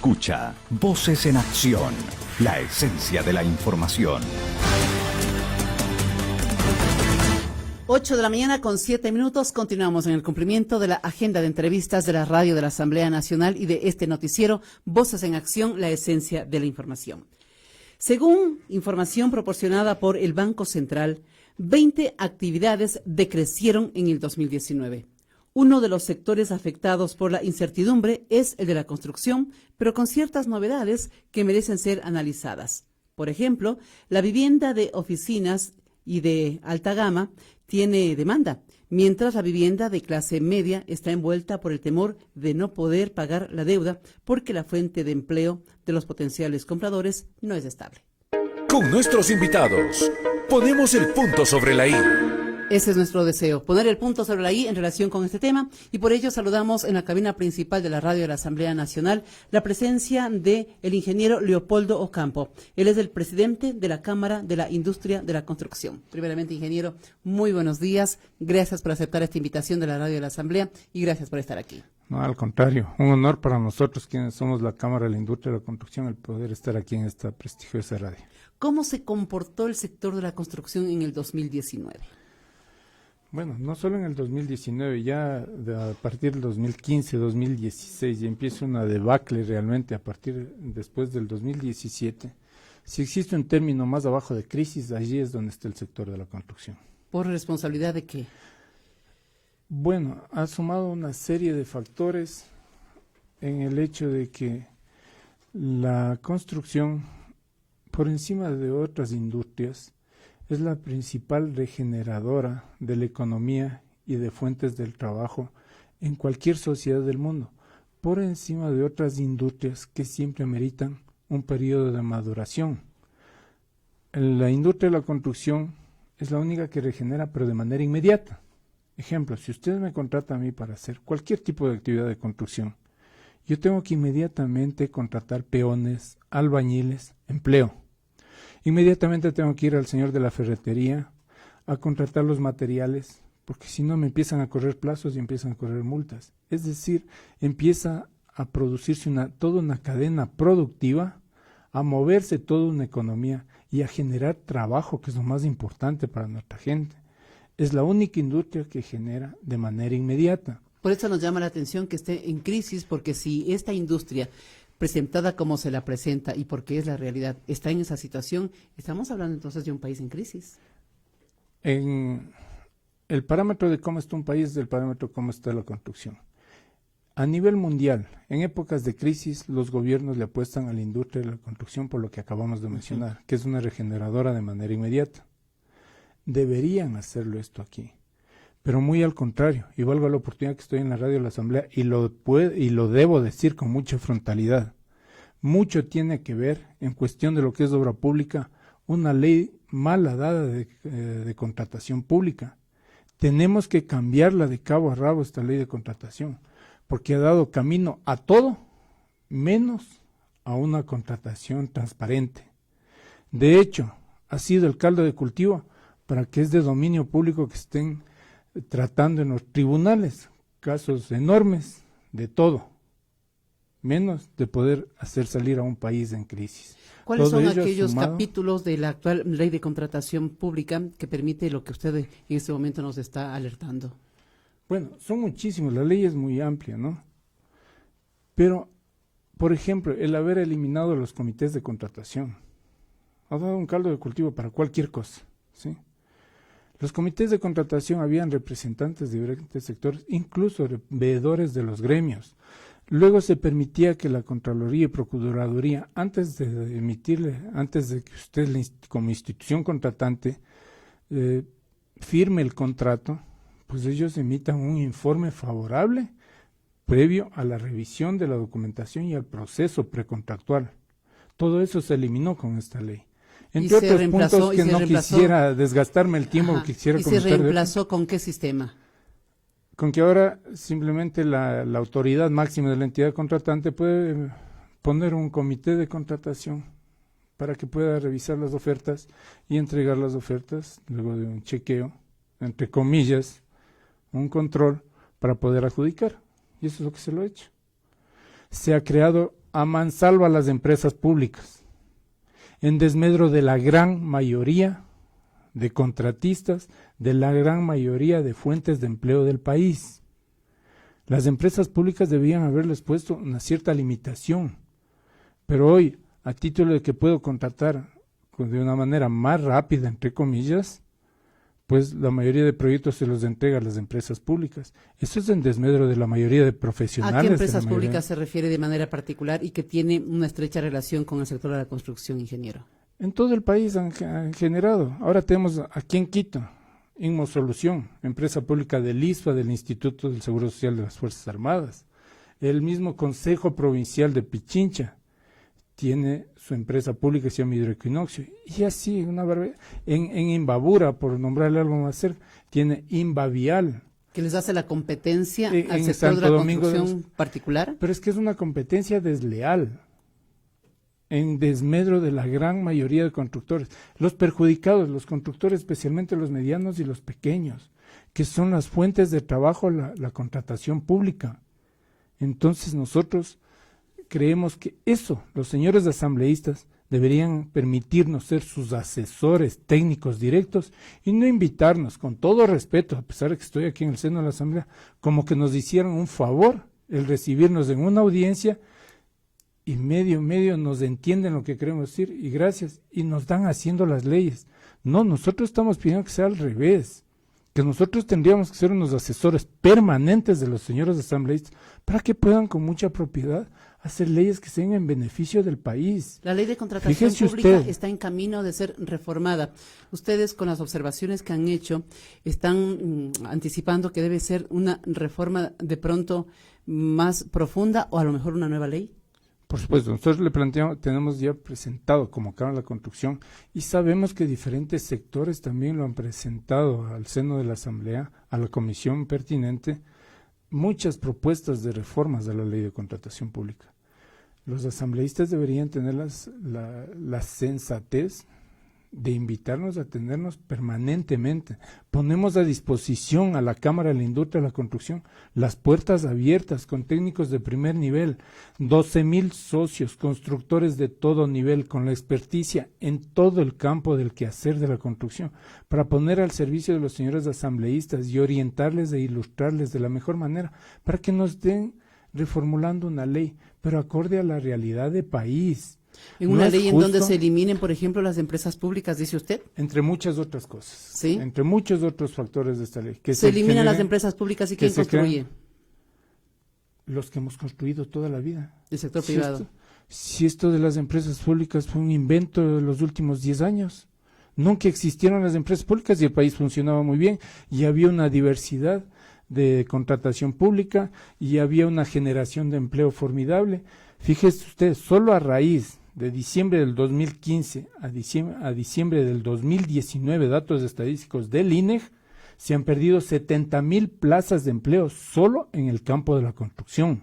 escucha Voces en Acción, la esencia de la información. 8 de la mañana con 7 minutos. Continuamos en el cumplimiento de la agenda de entrevistas de la radio de la Asamblea Nacional y de este noticiero Voces en Acción, la esencia de la información. Según información proporcionada por el Banco Central, 20 actividades decrecieron en el 2019. Uno de los sectores afectados por la incertidumbre es el de la construcción, pero con ciertas novedades que merecen ser analizadas. Por ejemplo, la vivienda de oficinas y de alta gama tiene demanda, mientras la vivienda de clase media está envuelta por el temor de no poder pagar la deuda porque la fuente de empleo de los potenciales compradores no es estable. Con nuestros invitados, ponemos el punto sobre la I. Ese es nuestro deseo, poner el punto sobre la I en relación con este tema, y por ello saludamos en la cabina principal de la radio de la Asamblea Nacional la presencia de el ingeniero Leopoldo Ocampo. Él es el presidente de la Cámara de la Industria de la Construcción. Primeramente, ingeniero, muy buenos días. Gracias por aceptar esta invitación de la radio de la Asamblea y gracias por estar aquí. No, al contrario, un honor para nosotros quienes somos la Cámara de la Industria de la Construcción el poder estar aquí en esta prestigiosa radio. ¿Cómo se comportó el sector de la construcción en el 2019? Bueno, no solo en el 2019, ya a partir del 2015, 2016, ya empieza una debacle realmente después del 2017. Si existe un término más abajo de crisis, allí es donde está el sector de la construcción. ¿Por responsabilidad de qué? Bueno, ha sumado una serie de factores en el hecho de que la construcción, por encima de otras industrias, es la principal regeneradora de la economía y de fuentes del trabajo en cualquier sociedad del mundo, por encima de otras industrias que siempre meritan un periodo de maduración. La industria de la construcción es la única que regenera, pero de manera inmediata. Ejemplo, si usted me contrata a mí para hacer cualquier tipo de actividad de construcción, yo tengo que inmediatamente contratar peones, albañiles, empleo. Inmediatamente tengo que ir al señor de la ferretería a contratar los materiales, porque si no me empiezan a correr plazos y empiezan a correr multas. Es decir, empieza a producirse toda una cadena productiva, a moverse toda una economía y a generar trabajo, que es lo más importante para nuestra gente. Es la única industria que genera de manera inmediata. Por eso nos llama la atención que esté en crisis, porque si esta industria presentada como se la presenta y porque es la realidad, está en esa situación, estamos hablando entonces de un país en crisis. El parámetro de cómo está un país es el parámetro de cómo está la construcción. A nivel mundial, en épocas de crisis, los gobiernos le apuestan a la industria de la construcción por lo que acabamos de mencionar, que es una regeneradora de manera inmediata. Deberían hacerlo esto aquí, pero muy al contrario, y valgo la oportunidad que estoy en la radio de la Asamblea y lo debo decir con mucha frontalidad. Mucho tiene que ver, en cuestión de lo que es obra pública, una ley mala dada de contratación pública. Tenemos que cambiarla de cabo a rabo, esta ley de contratación, porque ha dado camino a todo, menos a una contratación transparente. De hecho, ha sido el caldo de cultivo para que es de dominio público que estén tratando en los tribunales casos enormes de todo, menos de poder hacer salir a un país en crisis. ¿Cuáles Todo son ello aquellos sumado, capítulos de la actual ley de contratación pública que permite lo que usted en este momento nos está alertando? Bueno, son muchísimos, la ley es muy amplia, ¿no? Pero, por ejemplo, el haber eliminado los comités de contratación ha dado un caldo de cultivo para cualquier cosa, ¿sí? Los comités de contratación habían representantes de diferentes sectores, incluso veedores de los gremios. Luego se permitía que la Contraloría y Procuraduría, antes de que usted como institución contratante firme el contrato, pues ellos emitan un informe favorable previo a la revisión de la documentación y al proceso precontractual. Todo eso se eliminó con esta ley. Entre otros puntos que no quisiera desgastarme el tiempo, que quisiera comentar. ¿Y se reemplazó con qué sistema? Con que ahora simplemente la autoridad máxima de la entidad contratante puede poner un comité de contratación para que pueda revisar las ofertas y entregar las ofertas luego de un chequeo, entre comillas, un control para poder adjudicar. Y eso es lo que se lo ha hecho. Se ha creado a mansalva a las empresas públicas, en desmedro de la gran mayoría de contratistas, de la gran mayoría de fuentes de empleo del país. Las empresas públicas debían haberles puesto una cierta limitación, pero hoy, a título de que puedo contratar de una manera más rápida, entre comillas, pues la mayoría de proyectos se los entrega a las empresas públicas. Eso es en desmedro de la mayoría de profesionales. ¿A qué empresas públicas se refiere de manera particular y que tiene una estrecha relación con el sector de la construcción, ingeniero? En todo el país han generado. Ahora tenemos aquí en Quito, Inmosolución, empresa pública del ISPA, del Instituto del Seguro Social de las Fuerzas Armadas. El mismo Consejo Provincial de Pichincha tiene su empresa pública que se llama Hidroequinoccio. Y así, una barbaridad. En Imbabura, por nombrarle algo más cerca, tiene Inbavial. ¿Que les hace la competencia al sector Santo de la Domingo construcción particular? Pero es que es una competencia desleal, en desmedro de la gran mayoría de constructores. Los perjudicados, los constructores, especialmente los medianos y los pequeños, que son las fuentes de trabajo, la contratación pública. Entonces nosotros creemos que eso, los señores asambleístas, deberían permitirnos ser sus asesores técnicos directos y no invitarnos, con todo respeto, a pesar de que estoy aquí en el seno de la Asamblea, como que nos hicieran un favor el recibirnos en una audiencia y medio nos entienden lo que queremos decir y gracias, y nos dan haciendo las leyes. No, nosotros estamos pidiendo que sea al revés, que nosotros tendríamos que ser unos asesores permanentes de los señores asambleístas para que puedan con mucha propiedad hacer leyes que sean en beneficio del país. La ley de contratación pública está en camino de ser reformada. Ustedes, con las observaciones que han hecho, están anticipando que debe ser una reforma de pronto más profunda o a lo mejor una nueva ley. Por supuesto, nosotros le planteamos, tenemos ya presentado como Cámara de la Construcción y sabemos que diferentes sectores también lo han presentado al seno de la Asamblea, a la comisión pertinente, muchas propuestas de reformas de la ley de contratación pública. Los asambleístas deberían tener la sensatez de invitarnos a atendernos permanentemente. Ponemos a disposición a la Cámara de la Industria de la Construcción las puertas abiertas con técnicos de primer nivel, 12,000 socios, constructores de todo nivel, con la experticia en todo el campo del quehacer de la construcción, para poner al servicio de los señores asambleístas y orientarles e ilustrarles de la mejor manera, para que nos den reformulando una ley, pero acorde a la realidad de país. En una ley en donde se eliminen, por ejemplo, las empresas públicas, dice usted. Entre muchas otras cosas. Sí. Entre muchos otros factores de esta ley. Que se eliminan las empresas públicas y ¿quién construye? Los que hemos construido toda la vida. El sector privado. Si esto de las empresas públicas fue un invento de los últimos 10 años. Nunca existieron las empresas públicas y el país funcionaba muy bien y había una diversidad de contratación pública y había una generación de empleo formidable. Fíjese usted, solo a raíz de diciembre del 2015 a diciembre del 2019, datos estadísticos del INEG, se han perdido 70,000 plazas de empleo solo en el campo de la construcción.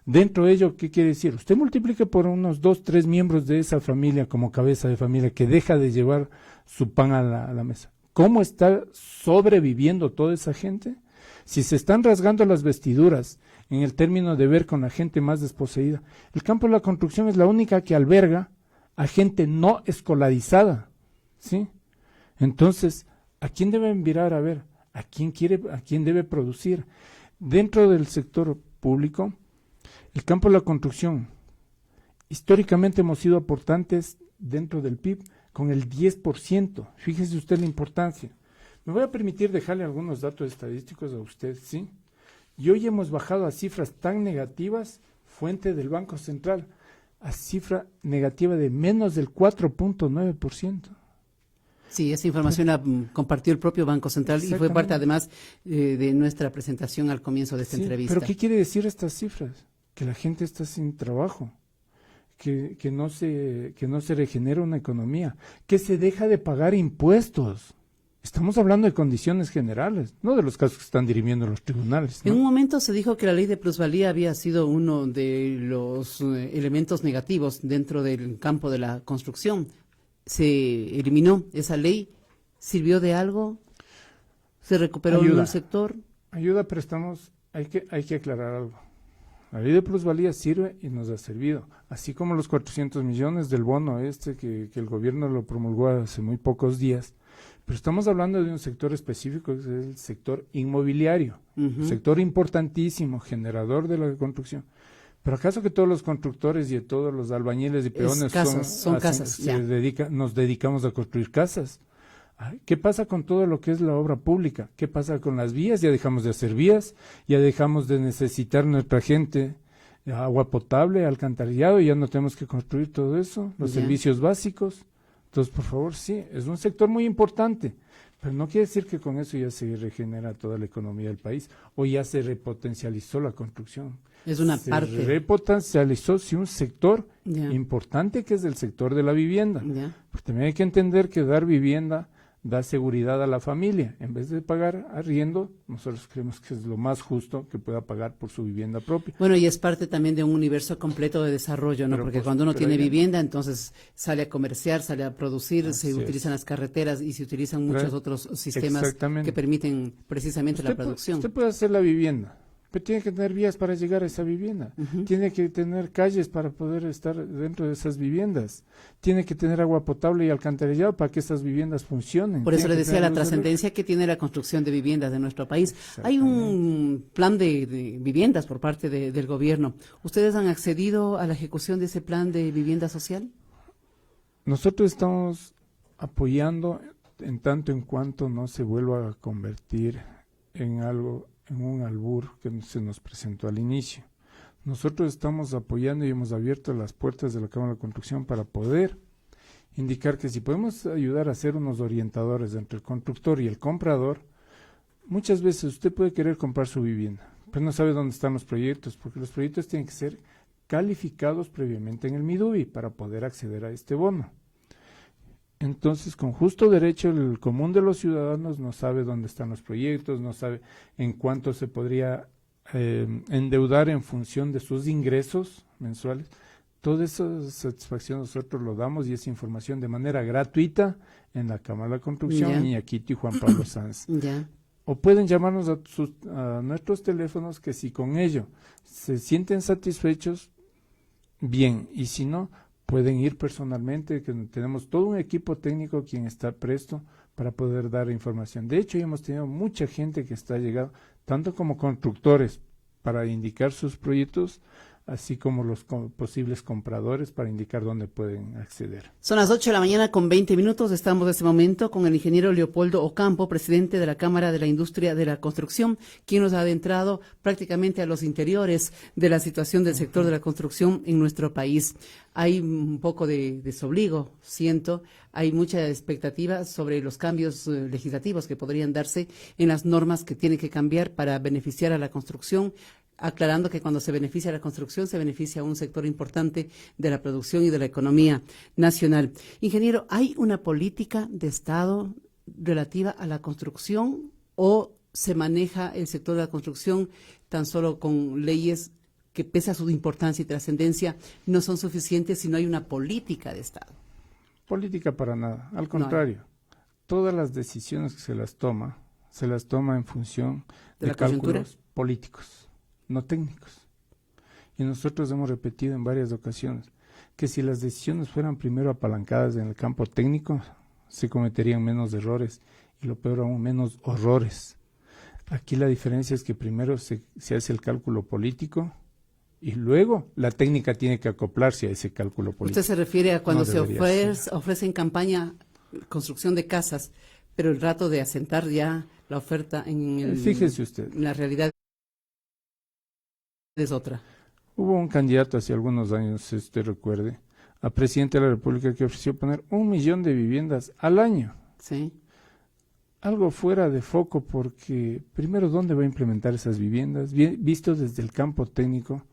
Dentro de ello, ¿qué quiere decir? Usted multiplique por unos 2, 3 miembros de esa familia como cabeza de familia que deja de llevar su pan a la mesa. ¿Cómo está sobreviviendo toda esa gente? Si se están rasgando las vestiduras en el término de ver con la gente más desposeída, el campo de la construcción es la única que alberga a gente no escolarizada, ¿sí? Entonces, ¿a quién deben mirar a ver? ¿A quién debe producir? Dentro del sector público, el campo de la construcción, históricamente hemos sido aportantes dentro del PIB con el 10%. Fíjese usted la importancia. Me voy a permitir dejarle algunos datos estadísticos a usted, ¿sí? Y hoy hemos bajado a cifras tan negativas, fuente del Banco Central, a cifra negativa de menos del 4.9%. Sí, esa información la compartió el propio Banco Central y fue parte además de nuestra presentación al comienzo de esta entrevista. ¿Pero qué quiere decir estas cifras? Que la gente está sin trabajo, que no se regenera una economía, que se deja de pagar impuestos. Estamos hablando de condiciones generales, no de los casos que están dirimiendo los tribunales, ¿no? En un momento se dijo que la ley de plusvalía había sido uno de los elementos negativos dentro del campo de la construcción. Se eliminó esa ley, ¿sirvió de algo? ¿Se recuperó en un sector? Ayuda, pero hay que aclarar algo. La ley de plusvalía sirve y nos ha servido, así como los 400 millones del bono que el gobierno lo promulgó hace muy pocos días. Pero estamos hablando de un sector específico, que es el sector inmobiliario, un sector importantísimo, generador de la construcción. ¿Pero acaso que todos los constructores y todos los albañiles y peones son casas? Nos dedicamos a construir casas? ¿Qué pasa con todo lo que es la obra pública? ¿Qué pasa con las vías? Ya dejamos de hacer vías, ya dejamos de necesitar nuestra gente agua potable, alcantarillado, y ya no tenemos que construir todo eso, los servicios básicos. Entonces, por favor, sí, es un sector muy importante, pero no quiere decir que con eso ya se regenera toda la economía del país o ya se repotencializó la construcción. Es una se parte. Repotencializó, sí, un sector importante que es el sector de la vivienda. Porque también hay que entender que dar vivienda da seguridad a la familia. En vez de pagar arriendo, nosotros creemos que es lo más justo que pueda pagar por su vivienda propia. Bueno, y es parte también de un universo completo de desarrollo, ¿no? Porque cuando uno tiene vivienda, entonces sale a comerciar, sale a producir, se utilizan las carreteras y se utilizan muchos otros sistemas que permiten precisamente la producción. Usted puede hacer la vivienda, pero tiene que tener vías para llegar a esa vivienda, tiene que tener calles para poder estar dentro de esas viviendas, tiene que tener agua potable y alcantarillado para que esas viviendas funcionen. Por eso le decía la trascendencia que tiene la construcción de viviendas de nuestro país. Hay un plan de viviendas por parte del gobierno. ¿Ustedes han accedido a la ejecución de ese plan de vivienda social? Nosotros estamos apoyando en tanto en cuanto no se vuelva a convertir en algo, en un albur que se nos presentó al inicio. Nosotros estamos apoyando y hemos abierto las puertas de la Cámara de Construcción para poder indicar que si podemos ayudar a ser unos orientadores entre el constructor y el comprador. Muchas veces usted puede querer comprar su vivienda, pero no sabe dónde están los proyectos, porque los proyectos tienen que ser calificados previamente en el Midubi para poder acceder a este bono. Entonces, con justo derecho, el común de los ciudadanos no sabe dónde están los proyectos, no sabe en cuánto se podría endeudar en función de sus ingresos mensuales. Toda esa satisfacción nosotros lo damos y esa información de manera gratuita en la Cámara de Construcción, Iñakito y Juan Pablo Sanz. O pueden llamarnos a nuestros teléfonos, que si con ello se sienten satisfechos, bien, y si no, pueden ir personalmente, que tenemos todo un equipo técnico quien está presto para poder dar información. De hecho, ya hemos tenido mucha gente que está llegando, tanto como constructores para indicar sus proyectos, así como los posibles compradores para indicar dónde pueden acceder. Son las 8 de la mañana con 20 minutos. Estamos en este momento con el ingeniero Leopoldo Ocampo, presidente de la Cámara de la Industria de la Construcción, quien nos ha adentrado prácticamente a los interiores de la situación del sector de la construcción en nuestro país. Hay un poco de desobligo, siento, hay mucha expectativa sobre los cambios legislativos que podrían darse en las normas que tienen que cambiar para beneficiar a la construcción, aclarando que cuando se beneficia la construcción se beneficia a un sector importante de la producción y de la economía nacional. Ingeniero, ¿hay una política de Estado relativa a la construcción o se maneja el sector de la construcción tan solo con leyes que, pese a su importancia y trascendencia, no son suficientes si no hay una política de Estado? Política para nada, al contrario. Todas las decisiones que se las toma en función de cálculos políticos, no técnicos. Y nosotros hemos repetido en varias ocasiones que si las decisiones fueran primero apalancadas en el campo técnico, se cometerían menos errores y lo peor aún, menos horrores. Aquí la diferencia es que primero se hace el cálculo político y luego la técnica tiene que acoplarse a ese cálculo político. ¿Usted se refiere a cuando se ofrece en campaña construcción de casas, pero el rato de asentar ya la oferta Fíjese usted, en la realidad es otra? Hubo un candidato hace algunos años, si usted recuerde, a presidente de la República que ofreció poner 1 millón de viviendas al año. Sí. Algo fuera de foco porque, primero, ¿dónde va a implementar esas viviendas? Visto desde el campo técnico,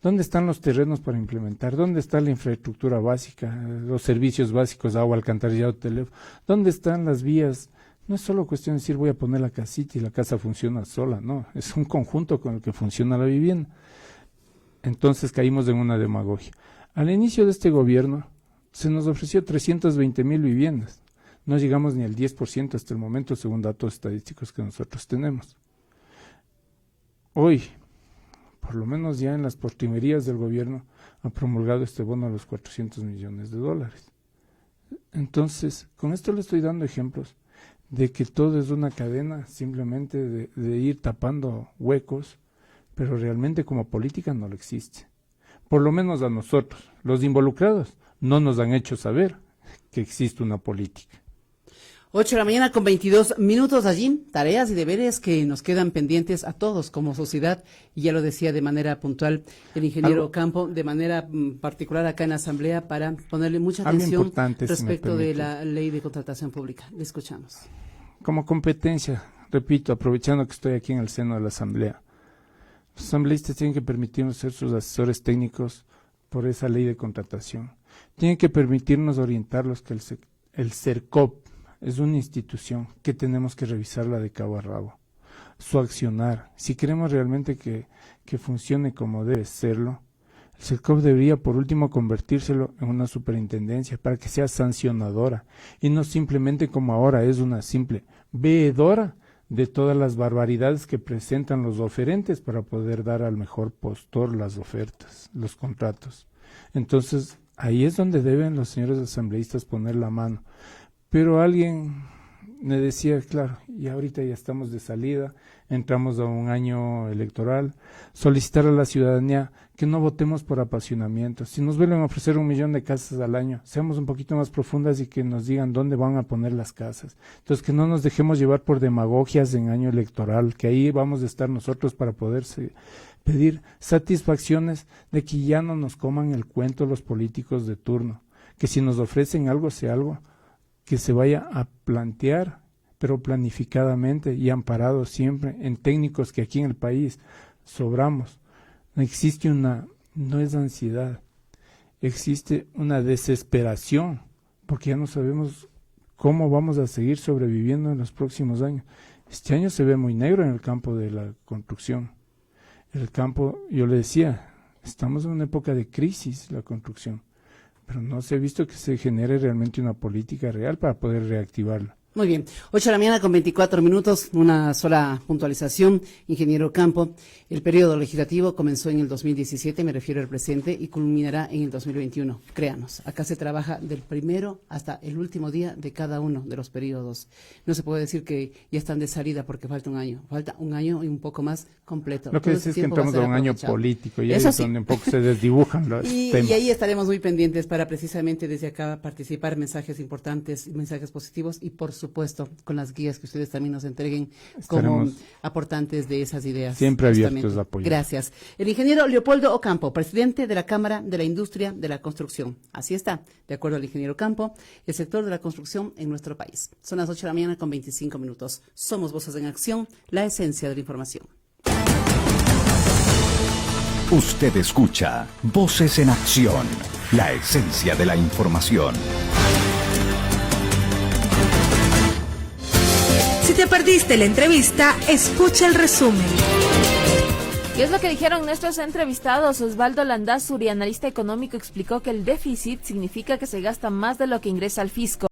¿dónde están los terrenos para implementar? ¿Dónde está la infraestructura básica, los servicios básicos, agua, alcantarillado, teléfono? ¿Dónde están las vías? No es solo cuestión de decir voy a poner la casita y la casa funciona sola, no, es un conjunto con el que funciona la vivienda. Entonces caímos en una demagogia. Al inicio de este gobierno se nos ofreció 320,000 viviendas. No llegamos ni al 10% hasta el momento, según datos estadísticos que nosotros tenemos. Hoy, por lo menos ya en las postrimerías del gobierno, ha promulgado este bono a los $400 millones. Entonces, con esto le estoy dando ejemplos de que todo es una cadena simplemente de ir tapando huecos, pero realmente como política no lo existe. Por lo menos a nosotros, los involucrados, no nos han hecho saber que existe una política. 8 de la mañana con 22 minutos allí, tareas y deberes que nos quedan pendientes a todos como sociedad, y ya lo decía de manera puntual el ingeniero Campo, de manera particular acá en la Asamblea, para ponerle mucha atención respecto de la ley de contratación pública. Le escuchamos. Como competencia, repito, aprovechando que estoy aquí en el seno de la Asamblea, los asambleístas tienen que permitirnos ser sus asesores técnicos por esa ley de contratación. Tienen que permitirnos orientarlos que el CERCOP es una institución que tenemos que revisarla de cabo a rabo. Su accionar, si queremos realmente que funcione como debe serlo, el CERCOP debería por último convertírselo en una superintendencia para que sea sancionadora y no simplemente como ahora es una simple veedora de todas las barbaridades que presentan los oferentes para poder dar al mejor postor las ofertas, los contratos. Entonces, ahí es donde deben los señores asambleístas poner la mano. Pero alguien me decía, claro, y ahorita ya estamos de salida, entramos a un año electoral, solicitar a la ciudadanía que no votemos por apasionamiento. Si nos vuelven a ofrecer 1 millón de casas al año, seamos un poquito más profundas y que nos digan dónde van a poner las casas. Entonces, que no nos dejemos llevar por demagogias en año electoral, que ahí vamos a estar nosotros para poder pedir satisfacciones de que ya no nos coman el cuento los políticos de turno, que si nos ofrecen algo, sea algo que se vaya a plantear, pero planificadamente y amparado siempre en técnicos que aquí en el país sobramos. No existe no es ansiedad, existe una desesperación, porque ya no sabemos cómo vamos a seguir sobreviviendo en los próximos años. Este año se ve muy negro en el campo de la construcción. El campo, yo le decía, estamos en una época de crisis, la construcción, pero no se ha visto que se genere realmente una política real para poder reactivarla. Muy bien, 8 de la mañana con 24 minutos, una sola puntualización, ingeniero Campo. El periodo legislativo comenzó en el 2017, me refiero al presente, y culminará en el 2021. Créanos, acá se trabaja del primero hasta el último día de cada uno de los periodos. No se puede decir que ya están de salida porque falta un año y un poco más completo. Lo que decía es que entramos a un año político y ahí es donde un poco se desdibujan los temas. Y ahí estaremos muy pendientes para precisamente desde acá participar, mensajes importantes, mensajes positivos y por supuesto con las guías que ustedes también nos entreguen como aportantes de esas ideas. Siempre abiertos a apoyar. Gracias. El ingeniero Leopoldo Ocampo, presidente de la Cámara de la Industria de la Construcción. Así está, de acuerdo al ingeniero Campo, el sector de la construcción en nuestro país. Son las 8 de la mañana con 25 minutos. Somos Voces en Acción, la esencia de la información. Usted escucha Voces en Acción, la esencia de la información. Si te perdiste la entrevista, escucha el resumen. Y es lo que dijeron nuestros entrevistados. Osvaldo Landazuri, analista económico, explicó que el déficit significa que se gasta más de lo que ingresa al fisco.